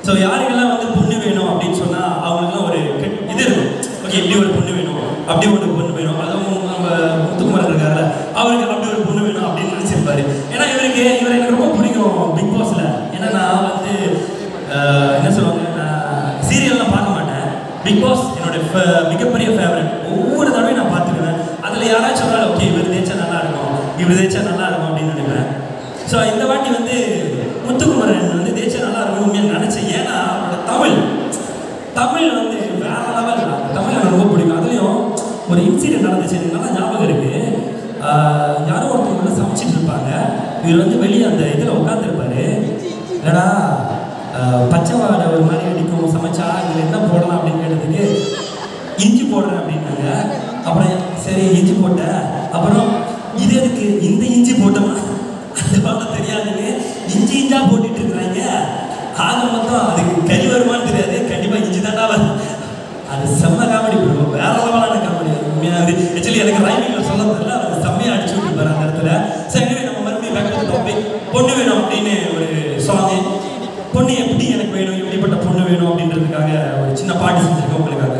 ஸோ யாருக்கெல்லாம் வந்து பொண்ணு வேணும் அப்படின்னு சொன்னால் அவங்களுக்குலாம் ஒரு இது இருக்கும். ஓகே, இப்படி ஒரு பொண்ணு வேணும், அப்படி ஒரு பொண்ணு வேணும். அதுவும் நம்ம முத்துக்குமரன் இருக்காருல்ல, அவருக்கு அப்படி ஒரு பொண்ணு வேணும் அப்படின்னு நினச்சிருப்பாரு. ஏன்னா இவரை எனக்கு ரொம்ப பிடிக்கும் பிக் பாஸில். ஏன்னா நான் வந்து என்ன சொல்லுவாங்க, நான் சீரியல்லாம் பார்க்க மாட்டேன். பிக் பாஸ் என்னோட மிகப்பெரிய ஃபேவரட். ஒவ்வொரு தடவையும் நான் பார்த்துக்குவேன். அதில் யாராச்சும் சொன்னாலும் ஓகே இவர் தேய்ச்சா நல்லா இருக்கும், இவர் தேய்ச்சா நல்லா இருக்கும் அப்படின்னு நினைப்பேன். ஸோ இந்த வாட்டி வந்து முத்துக்குமரன் வந்து தேய்ச்சா நல்லா இருக்கும் நினச்சேன். ஏன்னா அவரோட தமிழ் வந்து வேற லெவல். தமிழ் எனக்கு ரொம்ப பிடிக்கும். அதுலேயும் ஒரு இன்சிடென்ட் நடந்துச்சு, எனக்கு நல்லா ஞாபகம் இருக்கு. யாரோ ஒருத்தவங்க சமைச்சிட்டு இருப்பாங்க. இவர் வந்து வெளியே அந்த இதில் உட்காந்துருப்பாரு. ஏன்னா பச்சை வாடை ஒரு மாதிரி அடிக்கும், சமைச்சா இதில் என்ன போடலாம் அப்படின்னு கேட்டதுக்கு இஞ்சி போடுறேன் அப்படின்னாங்க. அப்புறம் சரி இஞ்சி போட்டேன். அப்புறம் இது எதுக்கு இந்த இஞ்சி போட்டோம்னா அந்த வாடை தெரியாதுன்னு இஞ்சா போட்டுட்டு இருக்கிறாங்க. ஆக மொத்தம் அதுக்கு கறி வருமானு தெரியாது, கண்டிப்பாக இஞ்சி தாண்டா வரும். அது செம்ம காமெடி பண்ணுவோம், வேற லெவலான காமெடி. உண்மையாக ஆக்சுவலி எனக்கு ரைமிங்கில் சொல்ல தெரியல, அவர் செம்மையாக அடிச்சு விட்டுருப்பாரு அந்த இடத்துல. சரி, நம்ம மறுபடியும் பேக் டாபிக் பொண்ணு வேணும் அப்படின்னு ஒரு சாங்கு. பொண்ணு எப்படி எனக்கு வேணும், எப்படிப்பட்ட பொண்ணு வேணும் அப்படின்றதுக்காக ஒரு சின்ன பாட்டு செஞ்சுருக்கேன் உங்களுக்காக.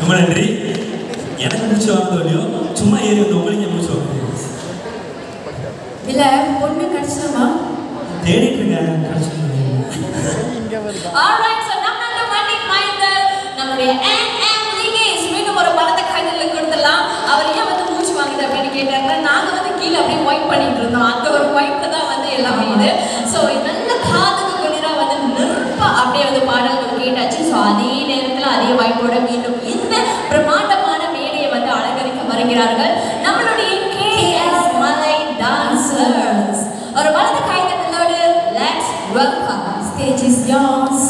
ரொம்ப நன்றி. எனக்கு மூச்சு வாங்க இல்லையோ சும்மா ஏறி வந்து உங்களுக்கு மூச்சு வாங்க இல்ல பொண்ணு கிடைச்சிருமா தேடிட்டு இருக்கேன் கிடைச்சிருக்கேன். ஆல்ரைட் சோ நம்ம ரொமான்டிக் மைண்டர் நம்மளுடைய மீண்டும் ஒரு பலத்தை கையில கொடுத்துடலாம். அவர் ஏன் வந்து மூச்சு வாங்குது அப்படின்னு கேட்டாங்க. நாங்க வந்து கீழே அப்படியே வைப் பண்ணிட்டு இருந்தோம். அந்த ஒரு வைப்ல தான் வந்து எல்லாமே இது. ஸோ நல்ல காதுக்கு குளிரா வந்து நெருப்பா அப்படியே வந்து பாடல்கள் கேட்டாச்சு. ஸோ அதே நேரத்தில் அதே வைப்போட மீண்டும் இந்த பிரம்மாண்டமான மேடையை வந்து அலங்கரிக்க வருகிறார்கள் நம்மளுடைய KS மலை டான்சர்ஸ். ஒரு வலது கைத்தட்டலோடு let's welcome. Stage is yours.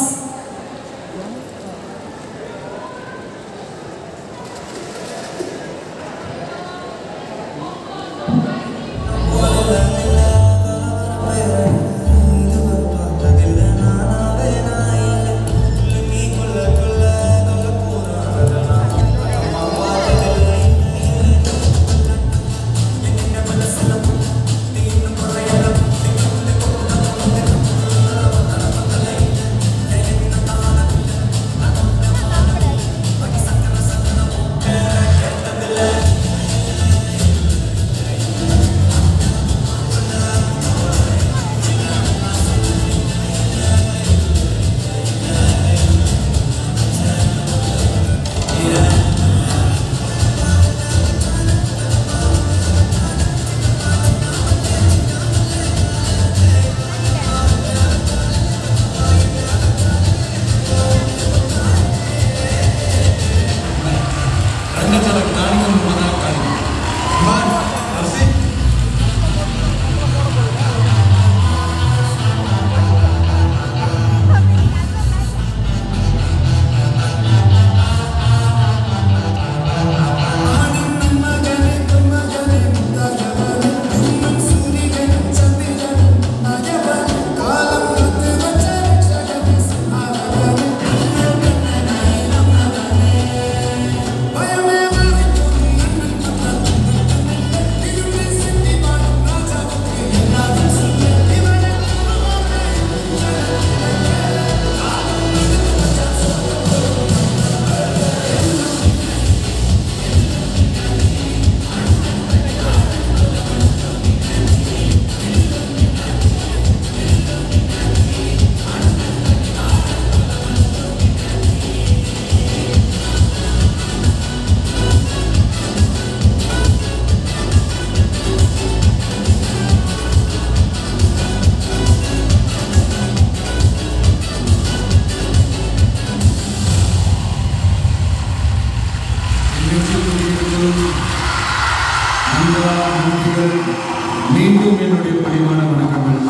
மீண்டும் என்னுடைய பணிவான வணக்கங்கள்.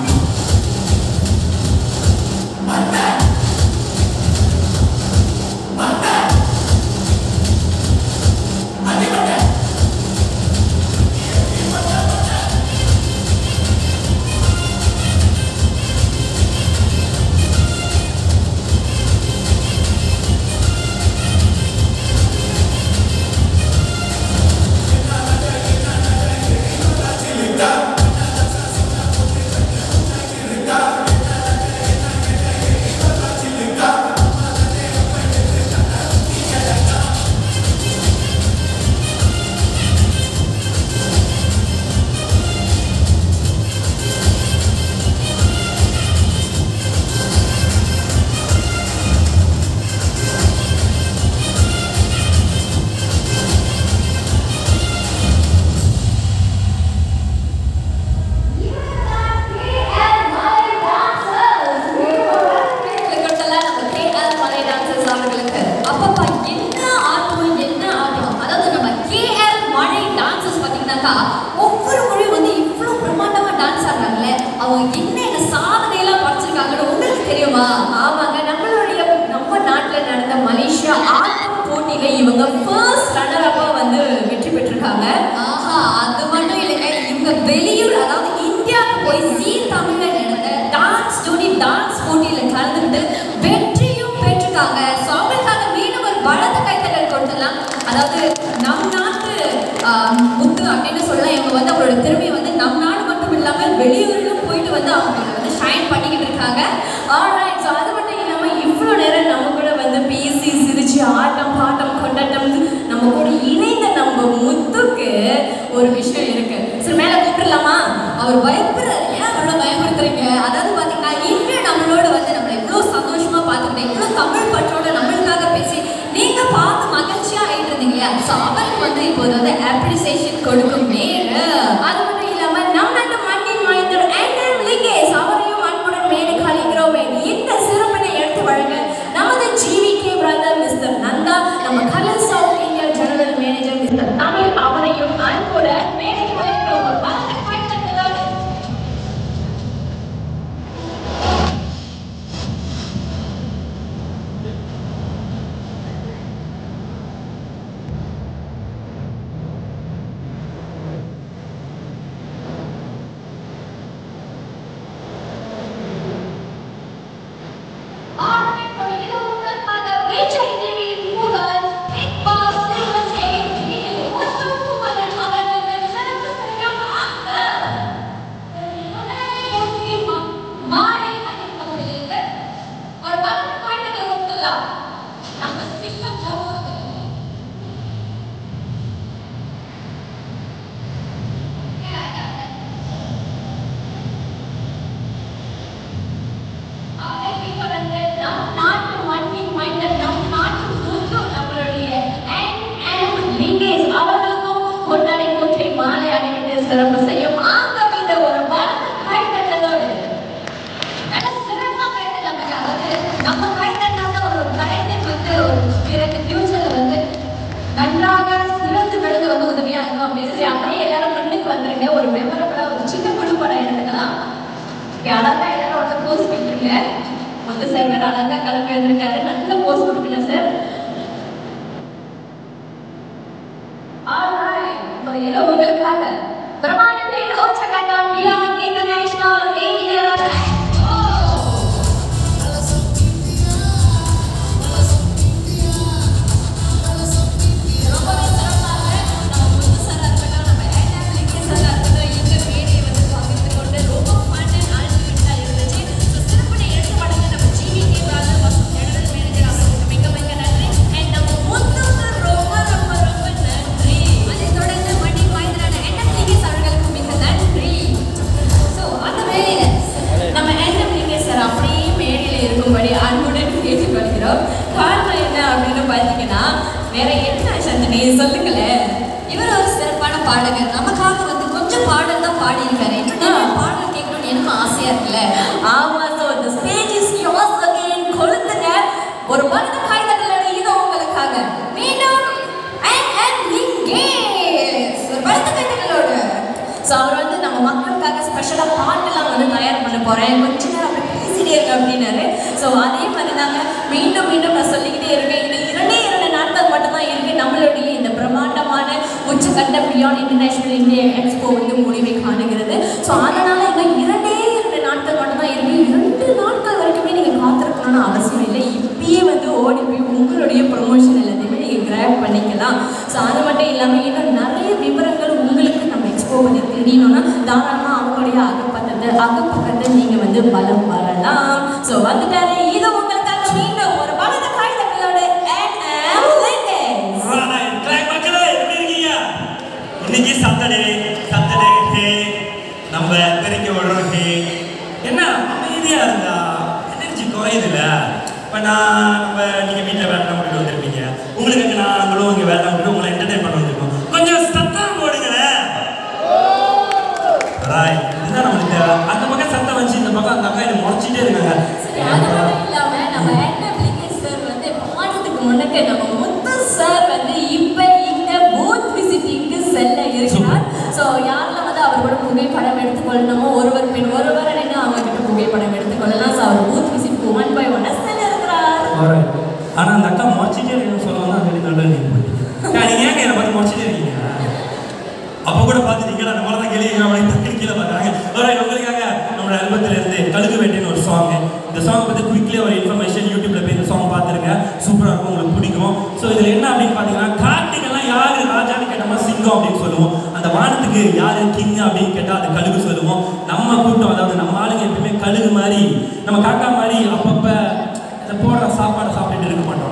ஒவ்வொரு மொழியும் வந்து இவ்வளோ பிரம்மாண்டமா டான்ஸ் ஆடுறாங்களே, அவங்க என்ன சாதனையெல்லாம் படைச்சிருக்காங்கன்னு உங்களுக்கு தெரியுமா? ஆமாங்க, நம்ம நாட்டில் நடந்த மலேசியா ஆட்டம் போட்டியில இவங்க ஃபர்ஸ்ட் ரன்னர் அப்பா வந்து வெற்றி பெற்றிருக்காங்க. ஆஹா, அது மட்டும் இல்லைங்க, இவங்க வெளியூர் அதாவது இந்தியாவுக்கு போய் தமிழ்ல நடந்த டான்ஸ் ஜோடி டான்ஸ் போட்டியில கலந்துக்கிட்டு வெற்றியும் பெற்றிருக்காங்க. ஸோ அவங்களுக்காக மீண்டும் ஒரு பலத்த கைத்தட்டல் கொடுத்துடலாம். அதாவது நம் நாட்டு முத்து அப்படின்னு சொல்லலாம். இவங்க வந்து அவங்களோட திறமையை வந்து நம் நாடு மட்டும் இல்லாமல் வெளியூரிலும் போயிட்டு வந்து அவங்க வந்து ஷைன் பண்ணிக்கிட்டு இருக்காங்க. ஆல்ரைட், ஸோ அது மட்டும் இல்லாமல் இவ்வளோ நேரம் நம்ம கூட வந்து பேசி சிரிச்சு ஆட்டம் பாட்டம் கொண்டாட்டம் விஷயம் இருக்கு. சரி மேல கூப்பிடலாமா? அவர் பயப்படுறாரு. ஏன் அவ்வளோ பயப்படுத்துறீங்க? அதாவது பார்த்தீங்கன்னா இன்று நம்மளோட வந்து நம்மளை இவ்வளோ சந்தோஷமா பார்த்துக்கிட்டேன், இவ்வளோ தமிழ் பற்றோட நம்மளுக்காக பேசி நீங்க பார்த்து மகிழ்ச்சியா ஆயிட்டு இருந்தீங்க இல்லையா? ஸோ அவருக்கு வந்து இப்போது வந்து அப்ரிசியேஷன் கொடுக்கும் நேரம். அது மட்டும் இல்லாம நம்ம அந்த மண்ணின் மைந்தர் ஆண்டன் லிங்கேஸ் அவரையும் அன்புடன் மேடை கழிக்கிறோம். இந்த சிறப்பினை எடுத்து வழங்க நமது GVK பிரதர் மிஸ்டர் நந்தா, நம்ம colour south India general manager mister Tamil அவரையும் அன்புடன் மேடை கழிக்கிறோம்.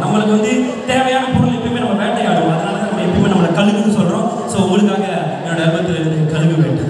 நம்மளுக்கு வந்து தேவையான பொருள் எப்பயுமே நம்ம வேட்டையாடுவோம். அதனால நம்ம எப்பயுமே நம்மளை கழுகுன்னு சொல்றோம். ஸோ உங்களுக்காக என்னோட ஆல்பத்தில் இருந்து கழுகு வேட்டை.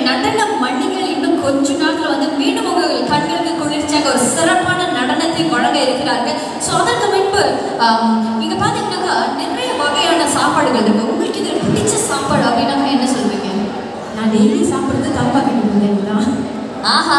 நடன மண்ணிகள் இன்னும் கொஞ்ச நாட்கள் வந்து மீண்டும் உங்கள் கண்களுக்கு குளிர்ச்சியாக ஒரு சிறப்பான நடனத்தை வழங்க ஸோ அதற்கு முன்பு நீங்கள் பார்த்தீங்கன்னாக்கா நிறைய வகையான சாப்பாடுகள் இருக்குது. உங்களுக்கு இதில் பிடிச்ச சாப்பாடு அப்படின்னாக்கா என்ன சொல்வீங்க? நான் டெய்லி சாப்பிட்றது தப்பா கிடையாது. ஆஹா